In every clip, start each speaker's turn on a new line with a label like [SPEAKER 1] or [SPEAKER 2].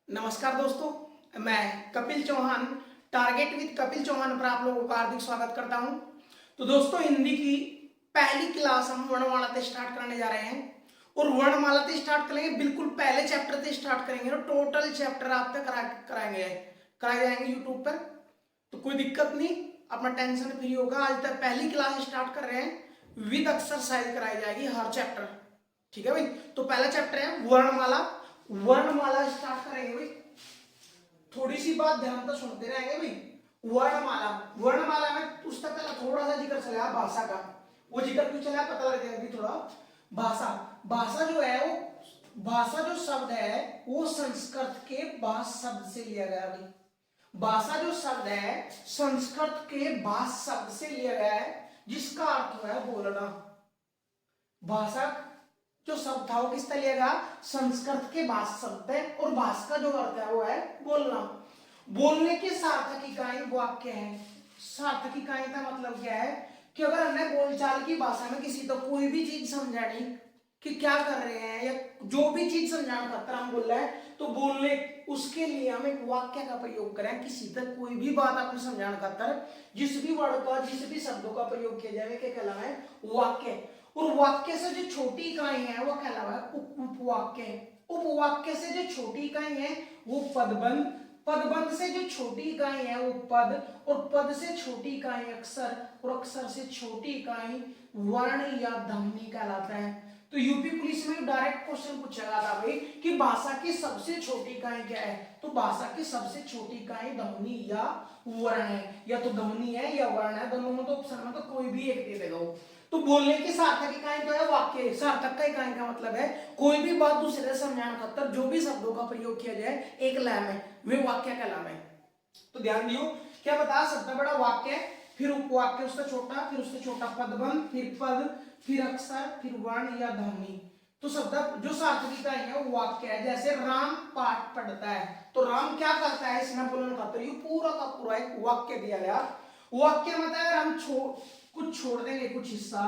[SPEAKER 1] नमस्कार दोस्तों, मैं कपिल चौहान टारगेट विद कपिल चौहान पर आप लोगों का हार्दिक स्वागत करता हूं। तो दोस्तों, हिंदी की पहली क्लास हम वर्णमाला से स्टार्ट करने जा रहे हैं और वर्णमाला से स्टार्ट करेंगे। बिल्कुल पहले चैप्टर से स्टार्ट करेंगे और टोटल चैप्टर आप तक कराए जाएंगे यूट्यूब पर। तो कोई दिक्कत नहीं, अपना टेंशन फ्री होगा। आज तक पहली क्लास स्टार्ट कर रहे हैं, विद एक्सरसाइज कराई जाएगी हर चैप्टर। ठीक है भाई। तो पहला चैप्टर है वर्णमाला। वर्णमाला स्टार्ट करेंगे भाई। थोड़ी सी बात ध्यान से सुनते रहेंगे भाई। वर्णमाला, वर्णमाला में उससे पहले थोड़ा सा जिक्र चला भाषा का। वो जिक्र क्यों चला पता लग जाएगा थोड़ा। भाषा, भाषा जो है वो, भाषा जो शब्द है वो संस्कृत के भाष शब्द से लिया गया भाई। भाषा जो शब्द है संस्कृत के भाष शब्द से लिया गया है, जिसका अर्थ है बोलना। भाषा जो शब्द था वो किससे लिया गया? संस्कृत के भाष शब्द है और भाष का जो अर्थ है वो है बोलना। बोलने के सार्थक इकाई वाक्य है। सार्थक इकाई का मतलब क्या है कि अगर हमने बोलचाल की भाषा में किसी तो कोई भी चीज समझानी कि क्या कर रहे हैं या जो भी चीज समझाना खातर हम बोल रहे हैं, तो बोलने उसके लिए हम एक वाक्य का प्रयोग करें। किसी तक कोई भी बात आपने समझाना खातर जिस भी वर्ड का, जिस भी शब्दों का प्रयोग किया जाए क्या कहलावा है? वाक्य। और वाक्य से जो छोटी इकाई है वो कहलावा है उपवाक्य। उपवाक्य से जो छोटी इकाई है वो पदबंध। पदबंध से जो छोटी इकाई है वो पद, और पद से छोटी इकाई अक्षर, और अक्षर से छोटी इकाई वर्ण या ध्वनि कहलाता है। तो यूपी पुलिस में डायरेक्ट क्वेश्चन पूछा गया था भाई कि भाषा की सबसे छोटी इकाई क्या है? तो भाषा की सबसे छोटी इकाई ध्वनि या वर्ण है। या तो ध्वनि है या वर्ण है, दोनों में तो ऑप्शन में तो कोई भी एक दे देगा। तो बोलने की सार्थक इकाई तो है वाक्य। सार्थक का इकाई का मतलब है कोई भी बात दूसरे से समझाने खातर जो भी शब्दों का प्रयोग किया जाए एक लय में, वे वाक्य कहलावे। तो ध्यान दियो, क्या बता? सबसे बड़ा वाक्य, फिर उपवाक्य उससे छोटा, फिर उससे छोटा पदबंध, फिर पद, फिर अक्षर, फिर वर्ण या ध्वनि। तो शब्द जो सार्थक इकाई है वो वाक्य है। जैसे राम पाठ पढ़ता है, तो राम क्या करता है इसमें बोलने खातर ये पूरा का पूरा एक वाक्य दिया गया। वाक्य मतलब अगर हम कुछ छोड़ देंगे कुछ हिस्सा,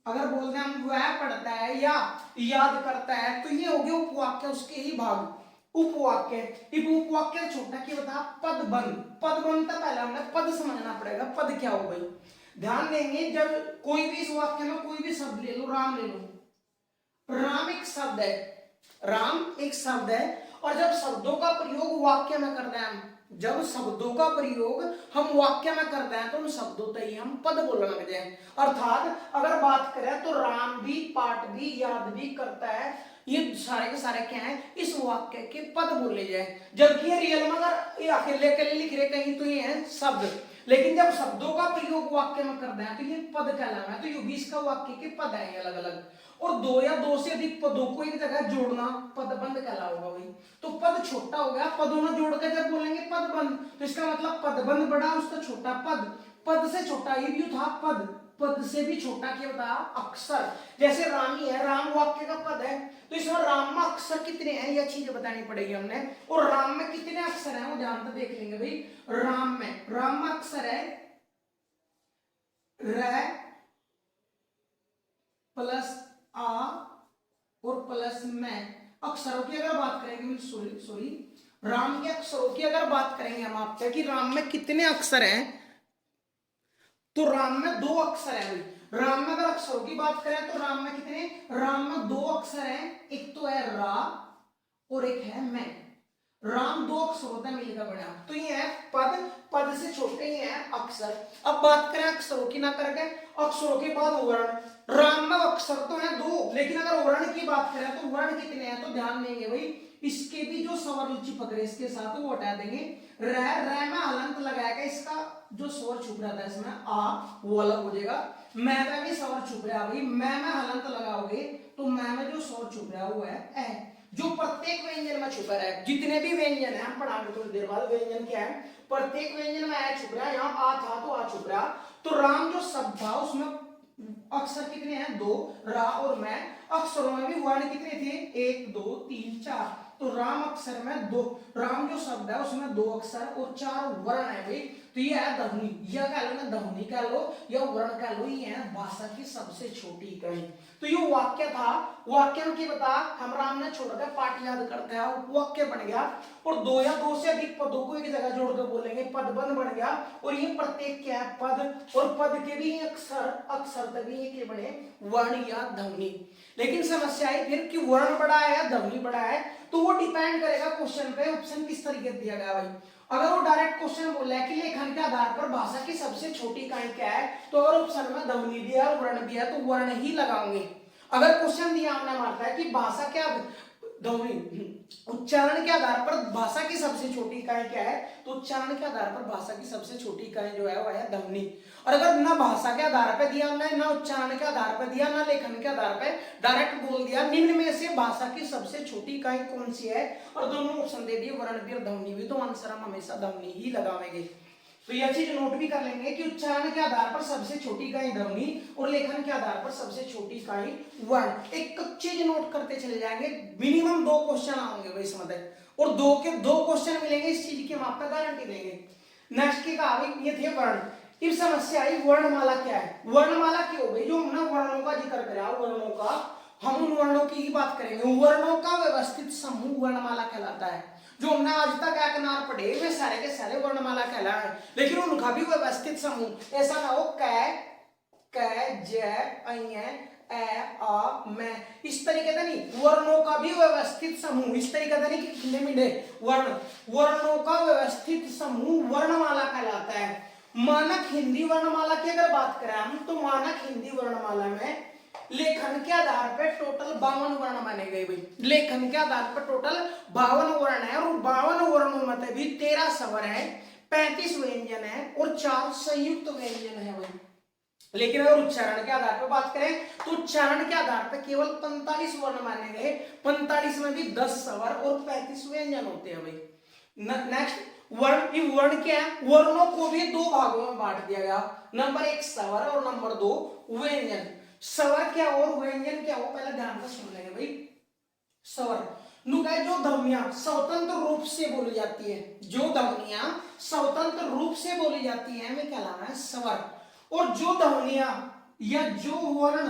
[SPEAKER 1] अगर बोलते हैं हम वह पढ़ता है या याद करता है, तो ये हो गया उपवाक्य, उसके ही भाग उपवाक्य। उपवाक्य छोटा क्या बता? पदबंध। पदबंध था पहले हमने पद समझना पड़ेगा, पद क्या हो गई। ध्यान देंगे, जब कोई भी इस वाक्य में कोई भी शब्द ले लो, राम ले लो, राम एक शब्द है, राम एक शब्द है। और जब शब्दों का प्रयोग वाक्य में करते हैं, जब शब्दों का प्रयोग हम वाक्य में करते हैं तो उन शब्दों तक ही हम पद बोलने लग जाए। अर्थात अगर बात करें तो राम भी पाठ भी याद भी करता है, ये सारे के सारे क्या है? इस वाक्य के पद बोले जाए। जबकि ये रियल में अगर ये अकेले अकेले लिख रहे कहीं तो ये है शब्द, लेकिन जब शब्दों का प्रयोग वाक्य में करते हैं तो ये पद कहलाना है। तो ये 20 का वाक्य के पद आएंगे अलग अलग। और दो या दो से अधिक पदों को एक जगह जोड़ना पदबंध कहलाएगा भाई। तो पद छोटा हो गया, पदों में जोड़ कर जब बोलेंगे पदबंध, तो इसका मतलब पदबंध बड़ा, उसका छोटा पद। पद से छोटा ये भी था पद, पद से भी छोटा क्या होता? अक्षर। जैसे रामी है, राम वाक्य का पद है, तो इसमें राम में अक्षर कितने हैं यह चीज बतानी पड़ेगी हमने। और राम में कितने अक्षर हैं वो ध्यान से देख लेंगे भाई। राम में अक्षर है र प्लस आ और प्लस में। अक्षरों की अगर बात करेंगे, सॉरी राम के अक्षरों की अगर बात करेंगे हम आपसे कि राम में कितने अक्षर हैं, तो राम में 2 अक्षर है भाई। राम में अगर अक्षरों की बात करें तो राम में कितने? राम में 2 अक्षर हैं, एक तो है रा और एक है मैं। राम 2 अक्षरों से मिलकर बना, तो ये है पद। पद से छोटे ही है अक्षर। अब बात करें अक्षरों की ना करके, अक्षरों के बाद वर्ण। राम में अक्षर तो है 2, लेकिन अगर वर्ण की बात करें तो वर्ण कितने हैं? तो ध्यान देंगे भाई, इसके भी जो स्वर चिपक रहे इसके साथ वो हटा देंगे। र में हलंत लगाएगा, इसका जो स्वर छुप रहा था इसमें आ वो अलग हो जाएगा। मैं में भी स्वर छुप रहा भाई, मैं में हलंत लगाओगे तो मैं में जो स्वर छुप रहा वो है ए। जो प्रत्येक व्यंजन में छुपा है, जितने भी व्यंजन है हम पढ़ाएंगे थोड़ी देर बाद व्यंजन क्या है। प्रत्येक व्यंजन में आ छुप रहा है, यहाँ आ था तो आ छुप रहा। तो राम जो शब्द था उसमें अक्षर कितने हैं? 2, रा और मैं। अक्षरों में भी वर्ण कितने थे? 1 2 3 4। तो राम अक्षर में 2, राम जो शब्द है उसमें 2 अक्षर और 4 वर्ण है भाई। तो तो ये है ध्वनि, यह कह लो ना ध्वनि कह लो या वर्ण कह लो, ये है भाषा की सबसे छोटी इकाई। तो ये वाक्य था, वाक्य में क्या बता हम राम ने छोड़ कर पाठ याद करते हैं, वाक्य बन गया और दो या दो से अधिक पदों को एक जगह जोड़कर बोलेंगे, पद बंध बन गया। और ये प्रत्येक क्या है पद, और पद के भी अक्षर, अक्षर तभी ये क्या बने वर्ण या ध्वनि। लेकिन समस्या है फिर कि वर्ण बड़ा है या ध्वनि बड़ा है, तो वो डिपेंड करेगा क्वेश्चन पे, ऑप्शन किस तरीके दिया गया भाई। अगर वो डायरेक्ट क्वेश्चन बोल रहा है कि लेखन के आधार पर भाषा की सबसे छोटी इकाई क्या है, तो अगर ऑप्शन में ध्वनि दिया और वर्ण दिया तो वर्ण ही लगाओगे। अगर क्वेश्चन दिया हमने मारता है कि भाषा क्या ध्वनि उच्चारण के आधार पर भाषा की सबसे छोटी इकाई क्या है, तो उच्चारण के आधार पर भाषा की सबसे छोटी इकाई जो है वह है ध्वनि। और अगर ना भाषा के आधार पर दिया हमने, ना उच्चारण के आधार पर दिया, ना लेखन के आधार पर, डायरेक्ट बोल दिया निम्न में से भाषा की सबसे छोटी इकाई कौन सी है, और दोनों ऑप्शन दे दिए वर्ण भी और ध्वनि भी, तो आंसर हम हमेशा ध्वनि ही लगाएंगे। तो यह चीज नोट भी कर लेंगे कि उच्चारण के आधार पर सबसे छोटी इकाई ध्वनि और लेखन के आधार पर सबसे छोटी इकाई वर्ण। एक चीज नोट करते चले जाएंगे, मिनिमम 2 क्वेश्चन आएंगे भाई इसमें, और 2 के 2 क्वेश्चन मिलेंगे, इस चीज की हम आपका गारंटी देंगे। नेक्स्ट की कहा ये थे वर्ण। इस समस्या आई वर्णमाला क्या है। वर्णमाला क्या हो गई, जो हमने वर्णों का जिक्र करा, वर्णों का, हम उन वर्णों की ही बात करेंगे। वर्णों का व्यवस्थित समूह वर्णमाला कहलाता है। जो हमने आज तक किनार पढ़े वे सारे के सारे वर्णमाला कहलाए, लेकिन उनका भी व्यवस्थित समूह, ऐसा ना हो क ज ए आ मैं, इस तरीके से नहीं, वर्णों का भी व्यवस्थित समूह, इस तरीके से नहीं कि खिंडे मिंडे वर्ण, वर्णों का व्यवस्थित समूह वर्णमाला कहलाता है। मानक हिंदी वर्णमाला की अगर बात करें हम, तो मानक हिंदी वर्णमाला में लेखन के आधार पर टोटल 52 वर्ण माने गए भाई। लेखन के आधार पर टोटल 52 वर्ण है, और 52 वर्णों में भी 13 स्वर है, 35 व्यंजन है और 4 संयुक्त व्यंजन है भाई। लेकिन अगर उच्चारण के आधार पर बात करें तो उच्चारण के आधार पर केवल 45 वर्ण माने गए, 45 में भी 10 स्वर और 35 व्यंजन होते हैं भाई। नेक्स्ट वर्ण, ये वर्ण क्या है, वर्णों को भी 2 भागों में बांट दिया गया, नंबर 1 स्वर और नंबर 2 व्यंजन। स्वर क्या और व्यंजन क्या हो, पहले ध्यान से सुन लेंगे भाई। स्वर नुका जो ध्वनियां स्वतंत्र रूप से बोली जाती है, जो ध्वनियां स्वतंत्र रूप से बोली जाती है वे कहलाना है स्वर। और जो ध्वनियां या जो वर्ण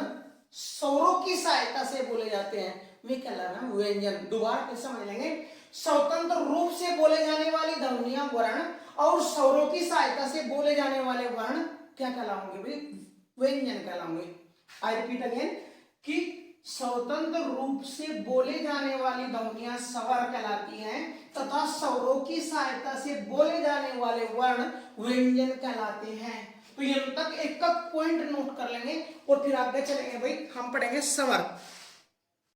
[SPEAKER 1] स्वरों की सहायता से बोले जाते हैं वे कहलाना है व्यंजन। दोबारा फिर समझ लेंगे, स्वतंत्र रूप से बोले जाने वाली ध्वनियां वर्ण, और स्वरों की सहायता से बोले जाने वाले वर्ण क्या कहलाएंगे भाई, व्यंजन कहलाएंगे। आई रिपीट अगेन कि स्वतंत्र रूप से बोले जाने वाली ध्वनियां स्वर कहलाती हैं, तथा स्वरों की सहायता से बोले जाने वाले वर्ण व्यंजन कहलाते हैं। तो यहाँ तक एक पॉइंट नोट कर लेंगे और फिर आगे चलेंगे भाई, हम पढ़ेंगे स्वर।